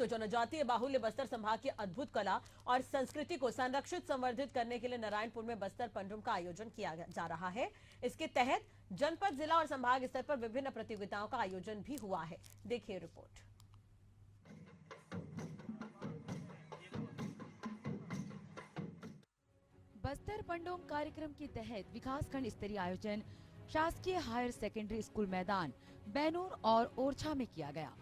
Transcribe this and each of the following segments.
तो जनजातीय बाहुल्य बस्तर संभाग की अद्भुत कला और संस्कृति को संरक्षित संवर्धित करने के लिए नारायणपुर में बस्तर पंडुम का आयोजन किया जा रहा है। इसके तहत जनपद, जिला और संभाग स्तर पर विभिन्न प्रतियोगिताओं का आयोजन भी हुआ है। देखिए रिपोर्ट। बस्तर पंडोम कार्यक्रम के तहत विकासखंड स्तरीय आयोजन शासकीय हायर सेकेंडरी स्कूल मैदान बैनूर और ओरछा में किया गया।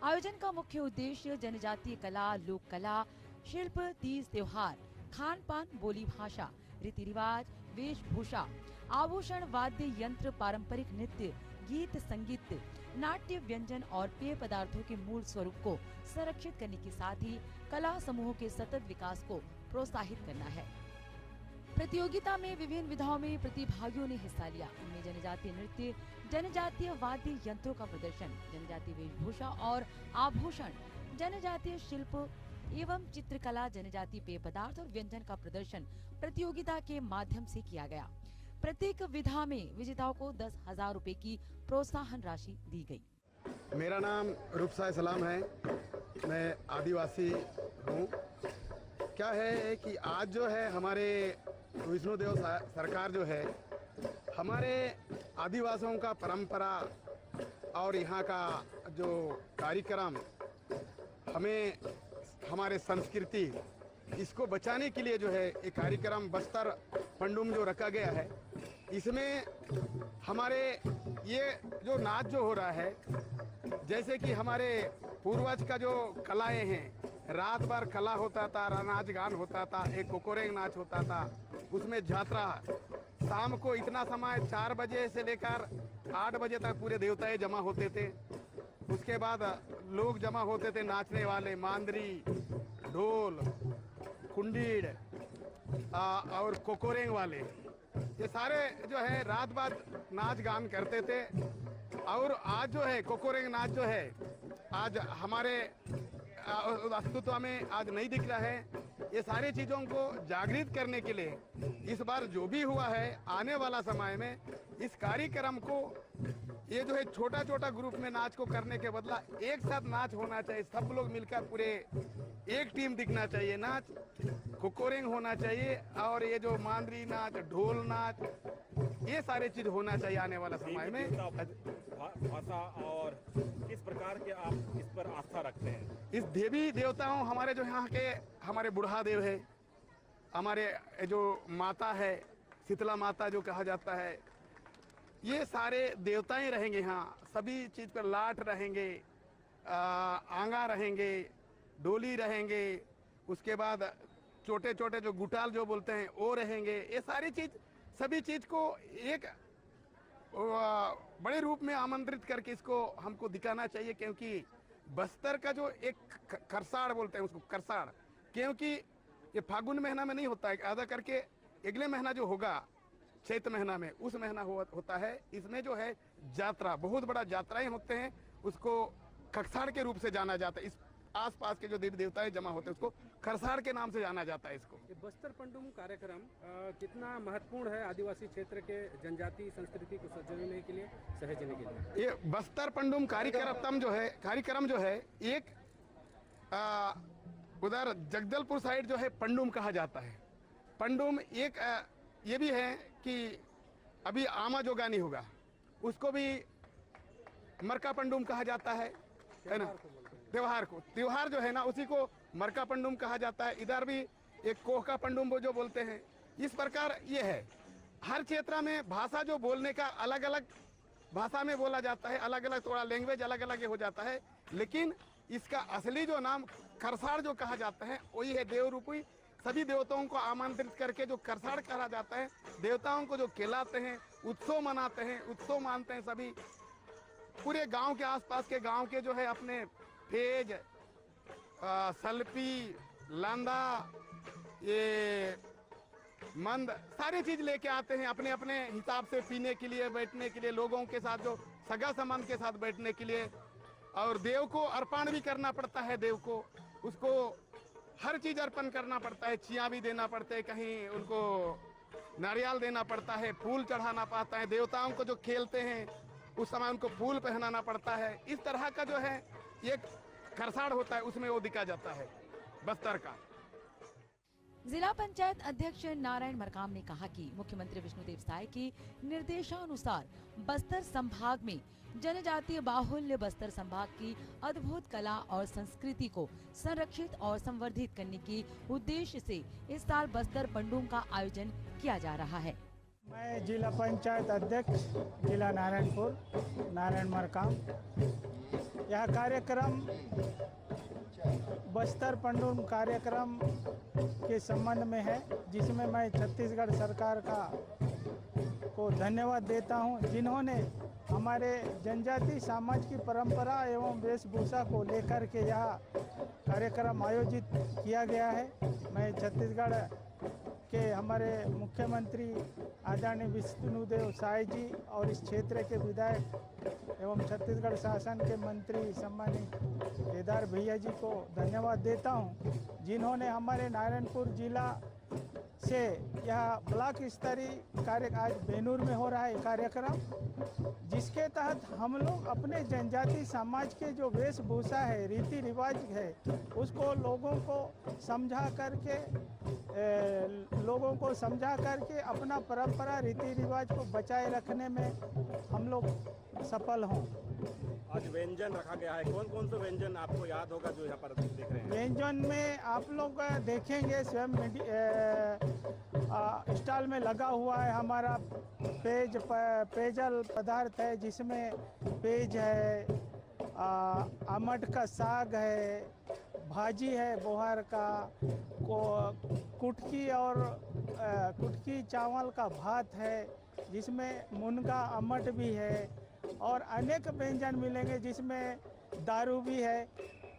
आयोजन का मुख्य उद्देश्य जनजातीय कला, लोक कला, शिल्प, तीज त्योहार, खान पान, बोली भाषा, रीति रिवाज, वेशभूषा, आभूषण, वाद्य यंत्र, पारंपरिक नृत्य, गीत, संगीत, नाट्य, व्यंजन और पेय पदार्थों के मूल स्वरूप को संरक्षित करने के साथ ही कला समूहों के सतत विकास को प्रोत्साहित करना है। प्रतियोगिता में विभिन्न विधाओं में प्रतिभागियों ने हिस्सा लिया। इनमें जनजातीय नृत्य, जनजातीय वाद्य यंत्रों का प्रदर्शन, जनजातीय वेशभूषा और आभूषण, जनजातीय शिल्प एवं चित्रकला, जनजातीय पेय पदार्थ और व्यंजन का प्रदर्शन प्रतियोगिता के माध्यम से किया गया। प्रत्येक विधा में विजेताओं को 10,000 रुपए की प्रोत्साहन राशि दी गई। मेरा नाम रूपसाय सलाम है, मैं आदिवासी हूँ। क्या है कि आज जो है हमारे विष्णुदेव सरकार जो है हमारे आदिवासियों का परंपरा और यहाँ का जो कार्यक्रम, हमें हमारे संस्कृति इसको बचाने के लिए जो है एक कार्यक्रम बस्तर पंडुम जो रखा गया है। इसमें हमारे ये जो नाच जो हो रहा है, जैसे कि हमारे पूर्वज का जो कलाएं हैं, रात भर कला होता था, नाच गान होता था, एक कोकोरेंग नाच होता था, उसमें यात्रा शाम को इतना समय 4 बजे से लेकर 8 बजे तक पूरे देवताएं जमा होते थे। उसके बाद लोग जमा होते थे, नाचने वाले, मांदरी, ढोल, कुंडीड़ और कोकोरेंग वाले, ये सारे जो है रात भर नाच गान करते थे। और आज जो है कोकोरेंग नाच जो है आज हमारे अस्तित्व में आज नहीं दिख रहा है। ये सारी चीज़ों को जागृत करने के लिए इस बार जो भी हुआ है, आने वाला समय में इस कार्यक्रम को ये जो है छोटा छोटा ग्रुप में नाच को करने के बदला एक साथ नाच होना चाहिए। सब लोग मिलकर पूरे एक टीम दिखना चाहिए। नाच कोकोरेंग होना चाहिए और ये जो मांदरी नाच, ढोल नाच, ये सारे चीज होना चाहिए आने वाला समय में। भाषा और किस प्रकार के आप इस पर आस्था रखते हैं? इस देवी देवताओं, हमारे जो यहाँ के हमारे बुढ़ा देव है, हमारे जो माता है शीतला माता जो कहा जाता है, ये सारे देवताएं रहेंगे यहाँ। सभी चीज पर लाट रहेंगे, आंगा रहेंगे, डोली रहेंगे, उसके बाद छोटे छोटे जो गुटाल जो बोलते हैं वो रहेंगे। ये सारी चीज, सभी चीज को एक बड़े रूप में आमंत्रित करके इसको हमको दिखाना चाहिए। क्योंकि बस्तर का जो एक करसाड़ बोलते हैं उसको, करसाड़, क्योंकि ये फागुन महीना में नहीं होता है, आधा करके अगले महीना जो होगा चैत महीना में, उस महीना होता है। इसमें जो है यात्रा, बहुत बड़ा यात्राएं होते हैं, उसको खरसाड़ के रूप से जाना जाता है। इस आसपास के जो देवी देवताएं जमा होते हैं उसको खरसाड़ के नाम से जाना जाता है। इसको ये बस्तर पंडुम कार्यक्रम कितना महत्वपूर्ण है आदिवासी क्षेत्र के जनजातीय संस्कृति को सजोने के लिए, सहेजने के लिए? ये बस्तर पंडुम कार्यक्रम जो है एक उधर जगदलपुर साइड जो है पंडुम कहा जाता है। पंडुम एक ये भी है कि अभी आमा जोगानी होगा, उसको भी मरका पंडुम कहा जाता है ना, त्योहार जो है ना उसी को मरका पंडुम कहा जाता है। इधर भी एक कोहका पंडुम जो बोलते हैं। इस प्रकार ये है, हर क्षेत्र में भाषा जो बोलने का अलग अलग भाषा में बोला जाता है, अलग अलग थोड़ा लैंग्वेज अलग अलग हो जाता है, लेकिन इसका असली जो नाम करसाड़ जो कहा जाता है वही है। देवरूपी सभी देवताओं को आमंत्रित करके जो करसाड़ कहा जाता है, देवताओं को जो खिलाते हैं, उत्सव मनाते हैं, उत्सव मानते हैं। सभी पूरे गांव के आसपास के गांव के जो है अपने फेज, सल्पी, लांदा, ये मंद, सारी चीज लेके आते हैं अपने अपने हिसाब से, पीने के लिए, बैठने के लिए, लोगों के साथ जो सगा संबंध के साथ बैठने के लिए। और देव को अर्पण भी करना पड़ता है, देव को उसको हर चीज अर्पण करना पड़ता है। चिया भी देना पड़ते है, कहीं उनको नारियल देना पड़ता है, फूल चढ़ाना पड़ता है। देवताओं को जो खेलते हैं उस समय उनको फूल पहनाना पड़ता है। इस तरह का जो है एक खरसाड़ होता है उसमें वो दिखा जाता है बस्तर का। जिला पंचायत अध्यक्ष नारायण मरकाम ने कहा कि मुख्यमंत्री विष्णुदेव साय के निर्देशानुसार बस्तर संभाग में जनजातीय बाहुल्य बस्तर संभाग की अद्भुत कला और संस्कृति को संरक्षित और संवर्धित करने के उद्देश्य से इस साल बस्तर पंडुम का आयोजन किया जा रहा है। मैं जिला पंचायत अध्यक्ष जिला नारायणपुर नारायण मरकाम। यह कार्यक्रम बस्तर पंडुम कार्यक्रम के संबंध में है, जिसमें मैं छत्तीसगढ़ सरकार को धन्यवाद देता हूं, जिन्होंने हमारे जनजाति समाज की परंपरा एवं वेशभूषा को लेकर के यह कार्यक्रम आयोजित किया गया है। मैं छत्तीसगढ़ के हमारे मुख्यमंत्री आदरणीय विष्णुदेव साय जी और इस क्षेत्र के विधायक एवं छत्तीसगढ़ शासन के मंत्री सम्मानित केदार भैया जी को धन्यवाद देता हूं, जिन्होंने हमारे नारायणपुर जिला से यह ब्लॉक स्तरीय कार्य आज बेनूर में हो रहा है कार्यक्रम, जिसके तहत हम लोग अपने जनजाति समाज के जो वेशभूषा है, रीति रिवाज है, उसको लोगों को समझा करके अपना परंपरा रीति रिवाज को बचाए रखने में हम लोग सफल हों। आज व्यंजन रखा गया है, कौन कौन से व्यंजन आपको याद होगा जो यहाँ पर देख रहे हैं? व्यंजन में आप लोग देखेंगे स्वयं स्टॉल में लगा हुआ है हमारा पेयजल पदार्थ है, जिसमें पेज है, आमट का साग है, भाजी है बोहर का, कुटकी चावल का भात है, जिसमें मुनगा अमट भी है और अनेक व्यंजन मिलेंगे, जिसमें दारू भी है,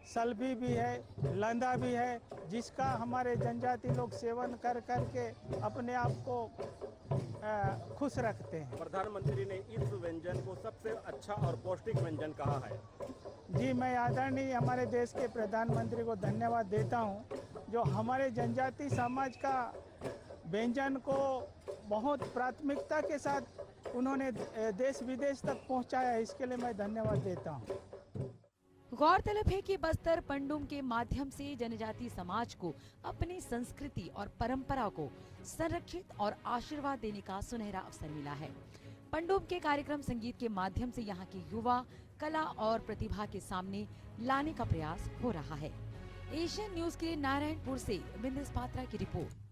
सलबी भी है, लंदा भी है, जिसका हमारे जनजाति लोग सेवन कर के अपने आप को खुश रखते हैं। प्रधानमंत्री ने इस व्यंजन को सबसे अच्छा और पौष्टिक व्यंजन कहा है। जी, मैं आदरणीय हमारे देश के प्रधानमंत्री को धन्यवाद देता हूं, जो हमारे जनजाति समाज का व्यंजन को बहुत प्राथमिकता के साथ उन्होंने देश विदेश तक पहुंचाया, इसके लिए मैं धन्यवाद देता हूं। गौरतलब है कि बस्तर पंडुम के माध्यम से जनजाति समाज को अपनी संस्कृति और परंपरा को संरक्षित और आशीर्वाद देने का सुनहरा अवसर मिला है। पंडुम के कार्यक्रम संगीत के माध्यम से यहाँ के युवा कला और प्रतिभा के सामने लाने का प्रयास हो रहा है। एशियन न्यूज के नारायणपुर से बिंदेश पात्रा की रिपोर्ट।